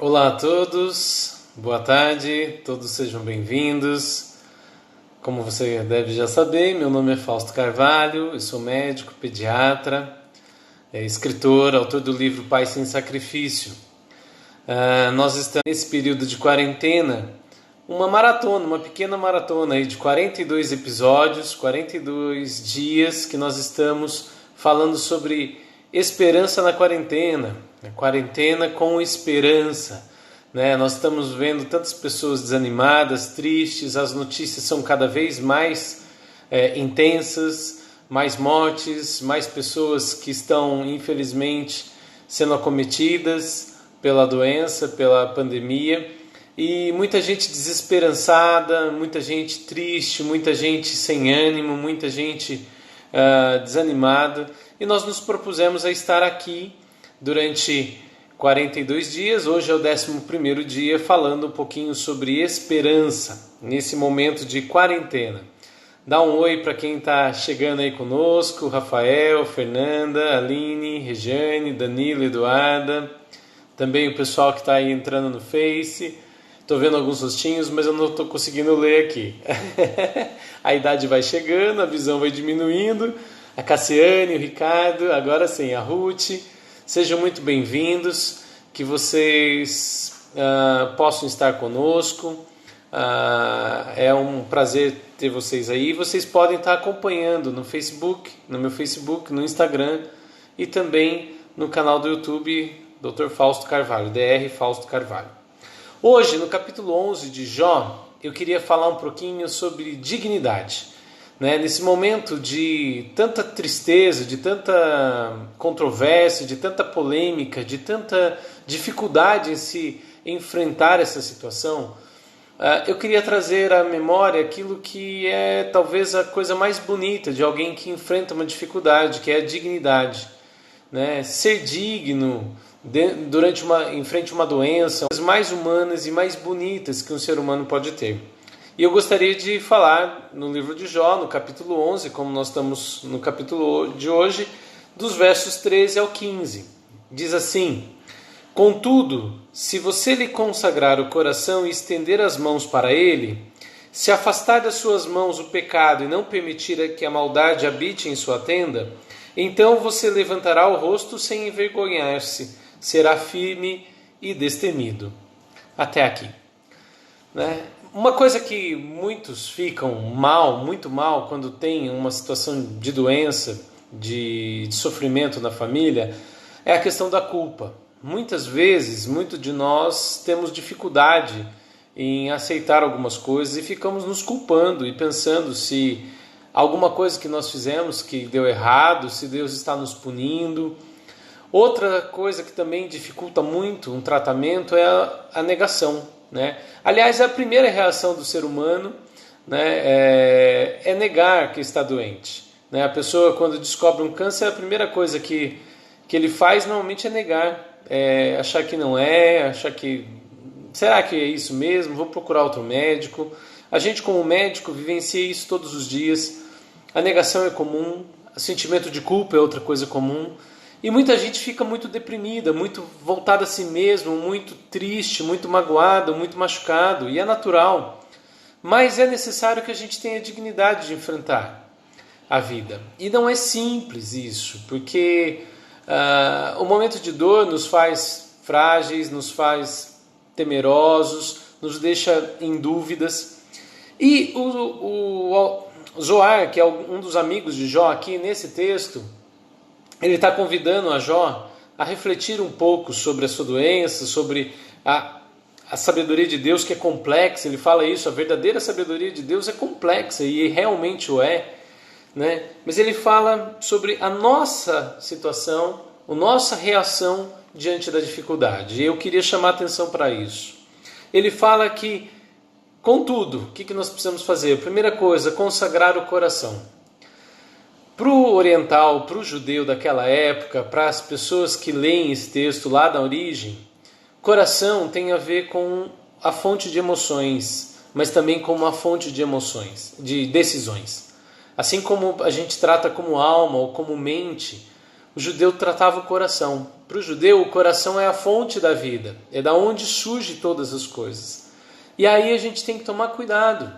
Olá a todos, boa tarde, todos sejam bem-vindos. Como você deve já saber, meu nome é Fausto Carvalho, eu sou médico, pediatra, escritor, autor do livro Pai Sem Sacrifício. Nós estamos nesse período de quarentena, uma pequena maratona aí de 42 episódios, 42 dias que nós estamos falando sobre esperança na quarentena, quarentena com esperança. Nós estamos vendo tantas pessoas desanimadas, tristes, as notícias são cada vez mais intensas, mais mortes, mais pessoas que estão infelizmente sendo acometidas pela doença, pela pandemia, e muita gente desesperançada, muita gente triste, muita gente sem ânimo, muita gente desanimada, e nós nos propusemos a estar aqui durante 42 dias, hoje é o 11º dia, falando um pouquinho sobre esperança, nesse momento de quarentena. Dá um oi para quem está chegando aí conosco, Rafael, Fernanda, Aline, Regiane, Danilo, Eduarda, também o pessoal que está aí entrando no Face. Estou vendo alguns rostinhos, mas eu não estou conseguindo ler aqui. A idade vai chegando, a visão vai diminuindo. A Cassiane, o Ricardo, agora sim, a Ruth. Sejam muito bem-vindos, que vocês possam estar conosco. É um prazer ter vocês aí. Vocês podem estar acompanhando no Facebook, no meu Facebook, no Instagram e também no canal do YouTube Dr. Fausto Carvalho, Dr. Fausto Carvalho. Hoje, no capítulo 11 de Jó, eu queria falar um pouquinho sobre dignidade. Nesse momento de tanta tristeza, de tanta controvérsia, de tanta polêmica, de tanta dificuldade em se enfrentar essa situação, eu queria trazer à memória aquilo que é talvez a coisa mais bonita de alguém que enfrenta uma dificuldade, que é a dignidade. Ser digno em frente a uma doença, as mais humanas e mais bonitas que um ser humano pode ter. E eu gostaria de falar no livro de Jó, no capítulo 11, como nós estamos no capítulo de hoje, dos versos 13 ao 15. Diz assim: Contudo, se você lhe consagrar o coração e estender as mãos para ele, se afastar das suas mãos o pecado e não permitir que a maldade habite em sua tenda, então você levantará o rosto sem envergonhar-se, será firme e destemido. Até aqui. Uma coisa que muitos ficam muito mal, quando tem uma situação de doença, de sofrimento na família, é a questão da culpa. Muitas vezes, muitos de nós temos dificuldade em aceitar algumas coisas e ficamos nos culpando e pensando se alguma coisa que nós fizemos que deu errado, se Deus está nos punindo. Outra coisa que também dificulta muito um tratamento é a negação. Aliás, a primeira reação do ser humano é negar que está doente. A pessoa, quando descobre um câncer, a primeira coisa que ele faz normalmente é negar, achar que não é, achar que será que é isso mesmo? Vou procurar outro médico. A gente, como médico, vivencia isso todos os dias. A negação é comum, o sentimento de culpa é outra coisa comum. E muita gente fica muito deprimida, muito voltada a si mesmo, muito triste, muito magoado, muito machucado. E é natural. Mas é necessário que a gente tenha dignidade de enfrentar a vida. E não é simples isso, porque o momento de dor nos faz frágeis, nos faz temerosos, nos deixa em dúvidas. E o Zoar, que é um dos amigos de Jó aqui nesse texto, ele está convidando a Jó a refletir um pouco sobre a sua doença, sobre a sabedoria de Deus, que é complexa. Ele fala isso, a verdadeira sabedoria de Deus é complexa, e realmente o é. Mas ele fala sobre a nossa situação, a nossa reação diante da dificuldade. E eu queria chamar a atenção para isso. Ele fala que, contudo, o que nós precisamos fazer? A primeira coisa, consagrar o coração. Para o oriental, para o judeu daquela época, para as pessoas que leem esse texto lá da origem, coração tem a ver com a fonte de emoções, mas também com uma fonte de emoções, de decisões. Assim como a gente trata como alma ou como mente, O judeu tratava o coração. Para o judeu, o coração é a fonte da vida, é da onde surge todas as coisas. E aí a gente tem que tomar cuidado.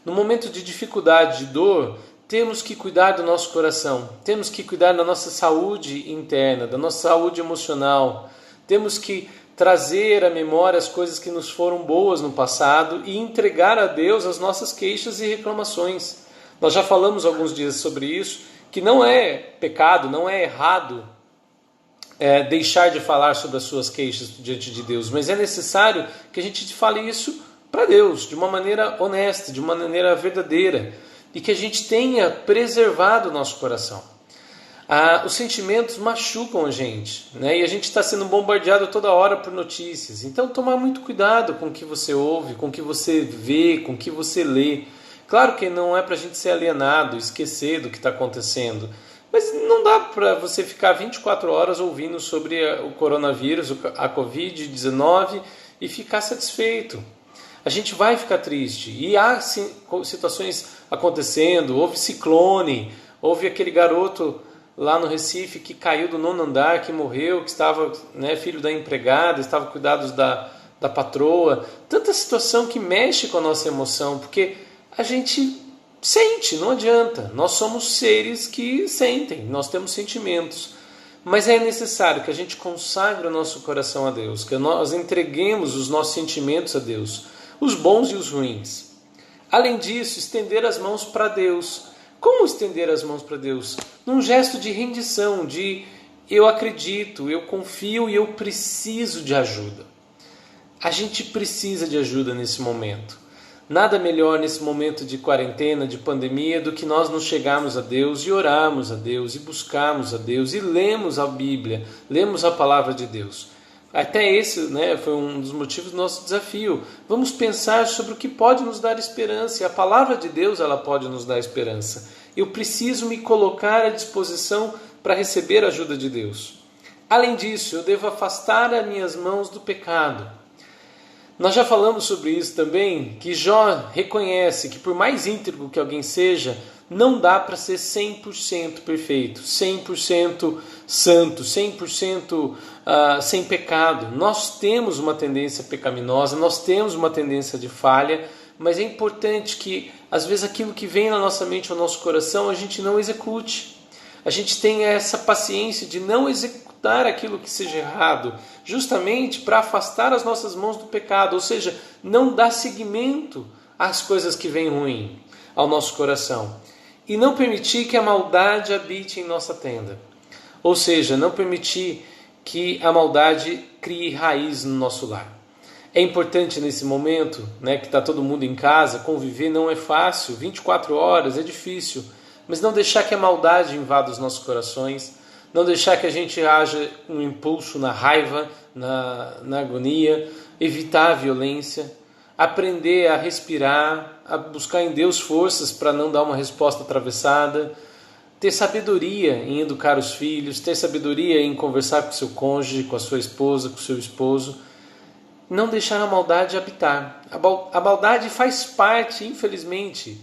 No momento de dificuldade, de dor, temos que cuidar do nosso coração, temos que cuidar da nossa saúde interna, da nossa saúde emocional, temos que trazer à memória as coisas que nos foram boas no passado e entregar a Deus as nossas queixas e reclamações. Nós já falamos alguns dias sobre isso, que não é pecado, não é errado deixar de falar sobre as suas queixas diante de Deus, mas é necessário que a gente fale isso para Deus, de uma maneira honesta, de uma maneira verdadeira, e que a gente tenha preservado o nosso coração. Os sentimentos machucam a gente, né? E a gente está sendo bombardeado toda hora por notícias. Então, tomar muito cuidado com o que você ouve, com o que você vê, com o que você lê. Claro que não é para a gente ser alienado, esquecer do que está acontecendo, mas não dá para você ficar 24 horas ouvindo sobre o coronavírus, a Covid-19 e ficar satisfeito. A gente vai ficar triste. E há situações acontecendo, houve ciclone, houve aquele garoto lá no Recife que caiu do 9º andar, que morreu, que estava, filho da empregada, estava cuidados da patroa. Tanta situação que mexe com a nossa emoção, porque a gente sente, não adianta. Nós somos seres que sentem, nós temos sentimentos. Mas é necessário que a gente consagre o nosso coração a Deus, que nós entreguemos os nossos sentimentos a Deus, os bons e os ruins. Além disso, estender as mãos para Deus. Como estender as mãos para Deus? Num gesto de rendição, de eu acredito, eu confio e eu preciso de ajuda. A gente precisa de ajuda nesse momento. Nada melhor nesse momento de quarentena, de pandemia, do que nós nos chegarmos a Deus e orarmos a Deus e buscarmos a Deus e lemos a Bíblia, lemos a palavra de Deus. Até esse foi um dos motivos do nosso desafio. Vamos pensar sobre o que pode nos dar esperança. E a palavra de Deus ela pode nos dar esperança. Eu preciso me colocar à disposição para receber a ajuda de Deus. Além disso, eu devo afastar as minhas mãos do pecado. Nós já falamos sobre isso também, que Jó reconhece que por mais íntegro que alguém seja, não dá para ser 100% perfeito, 100% santo, 100% sem pecado. Nós temos uma tendência pecaminosa, nós temos uma tendência de falha, mas é importante que, às vezes, aquilo que vem na nossa mente ou no nosso coração, a gente não execute. A gente tenha essa paciência de não executar aquilo que seja errado, justamente para afastar as nossas mãos do pecado, ou seja, não dar seguimento às coisas que vêm ruim ao nosso coração. E não permitir que a maldade habite em nossa tenda. Ou seja, não permitir que a maldade crie raiz no nosso lar. É importante nesse momento, que está todo mundo em casa, conviver não é fácil, 24 horas é difícil, mas não deixar que a maldade invada os nossos corações, não deixar que a gente haja um impulso na raiva, na agonia, evitar a violência, aprender a respirar, a buscar em Deus forças para não dar uma resposta atravessada, ter sabedoria em educar os filhos, ter sabedoria em conversar com o seu cônjuge, com a sua esposa, com o seu esposo, não deixar a maldade habitar. A maldade faz parte, infelizmente,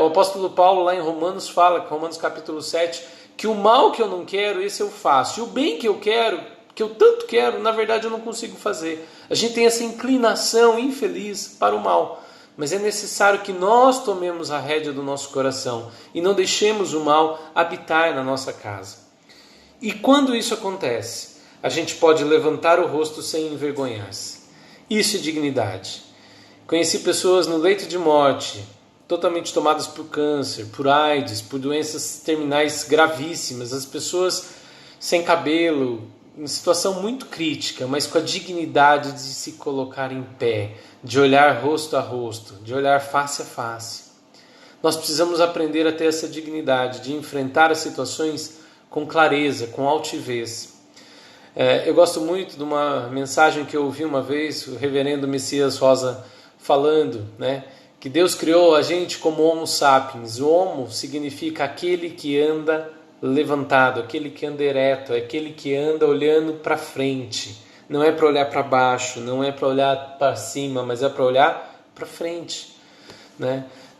o apóstolo Paulo lá em Romanos fala, Romanos capítulo 7, que o mal que eu não quero, esse eu faço, e o bem que eu quero, que eu tanto quero, na verdade eu não consigo fazer. A gente tem essa inclinação infeliz para o mal, mas é necessário que nós tomemos a rédea do nosso coração e não deixemos o mal habitar na nossa casa. E quando isso acontece, a gente pode levantar o rosto sem envergonhar-se. Isso é dignidade. Conheci pessoas no leito de morte, totalmente tomadas por câncer, por AIDS, por doenças terminais gravíssimas, as pessoas sem cabelo, em situação muito crítica, mas com a dignidade de se colocar em pé, de olhar rosto a rosto, de olhar face a face. Nós precisamos aprender a ter essa dignidade, de enfrentar as situações com clareza, com altivez. Eu gosto muito de uma mensagem que eu ouvi uma vez, o reverendo Messias Rosa falando, que Deus criou a gente como Homo sapiens. O Homo significa aquele que anda levantado, aquele que anda ereto, aquele que anda olhando para frente. Não é para olhar para baixo, não é para olhar para cima, mas é para olhar para frente.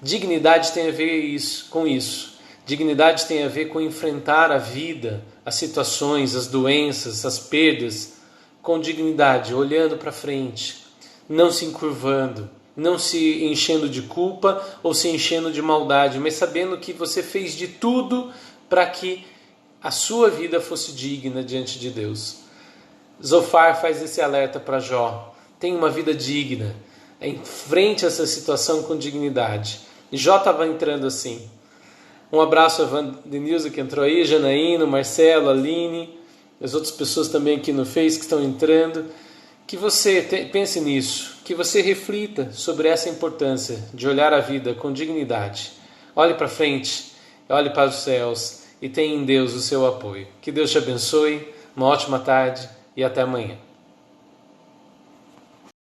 Dignidade tem a ver com isso. Dignidade tem a ver com enfrentar a vida, as situações, as doenças, as perdas com dignidade, olhando para frente, não se encurvando, não se enchendo de culpa ou se enchendo de maldade, mas sabendo que você fez de tudo para que a sua vida fosse digna diante de Deus. Zofar faz esse alerta para Jó: tenha uma vida digna, enfrente essa situação com dignidade. E Jó estava entrando assim. Um abraço a Vandenilza que entrou aí, Janaíno, Marcelo, Aline, as outras pessoas também aqui no Face que estão entrando. Que você pense nisso, que você reflita sobre essa importância de olhar a vida com dignidade. Olhe para frente, olhe para os céus e tenha em Deus o seu apoio. Que Deus te abençoe, uma ótima tarde e até amanhã.